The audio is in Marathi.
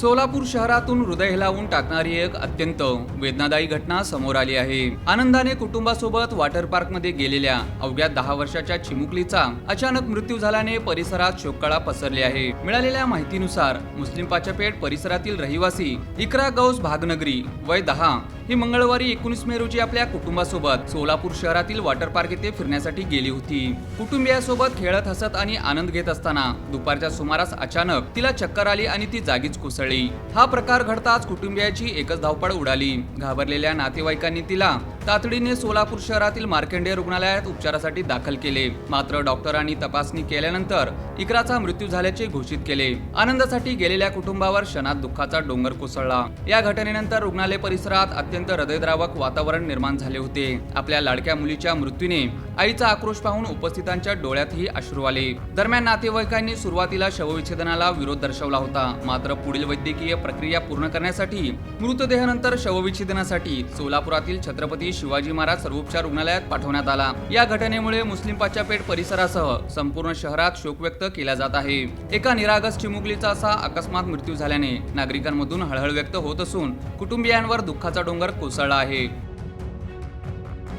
सोलापूर शहरातून हृदय हेलावून टाकणारी एक अत्यंत वेदनादायी घटना समोर आली आहे। आनंदाने कुटुंबासोबत वॉटर पार्क मध्ये गेलेल्या अवघ्या 10 वर्षाच्या चिमुकलीचा अचानक मृत्यू झाल्याने परिसरात शोककळा पसरली आहे। मिळालेल्या माहितीनुसार मुस्लिम पाचापेठ परिसरातील रहिवासी इकरा गौस भागनगरी वय 10 ही मंगळवारी 19 मे रोजी आपल्या कुटुंबासोबत सोलापूर शहरातील वॉटर पार्क येथे फिरण्यासाठी गेली होती। कुटुंबियासोबत खेळत हसत आणि आनंद घेत असताना दुपारच्या सुमारास अचानक तिला चक्कर आली आणि ती जागीच कोसळली। हा प्रकार घडताच कुटुंबियाची एकच धावपळ उडाली। घाबरलेल्या नातेवाईकांनी तिला तातडीने सोलापूर शहरातील मार्कंडेय रुग्णालयात उपचारासाठी दाखल केले। मात्र डॉक्टरांनी तपासणी केल्यानंतर इकराचा मृत्यू झाल्याचे घोषित केले। आनंदासाठी गेलेल्या कुटुंबावर क्षणात दुःखाचा डोंगर कोसळला। या घटनेनंतर रुग्णालय परिसरात अत्यंत हृदयद्रावक वातावरण निर्माण झाले होते। आपल्या लाडक्या मुलीच्या मृत्यूने आईचा आक्रोश पाहून उपस्थितांच्या डोळ्यातही अश्रू आले। दरम्यान नातेवाईकांनी सुरुवातीला शवविच्छेदनाला विरोध दर्शवला होता, मात्र पुढील वैद्यकीय प्रक्रिया पूर्ण करण्यासाठी मृतदेहानंतर शवविच्छेदनासाठी सोलापुरातील छत्रपती शिवाजी महाराज सर्वोपचार रुग्णालयात पाठवण्यात आला। या घटनेमुळे मुस्लिम पाचापेठ परिसरासह संपूर्ण शहरात शोक व्यक्त केला जात आहे। एका निरागस चिमुकलीचा असा अकस्मात मृत्यू झाल्याने नागरिकांमधून हळहळ व्यक्त होत असून कुटुंबियांवर दुःखाचा डोंगर कोसळला आहे।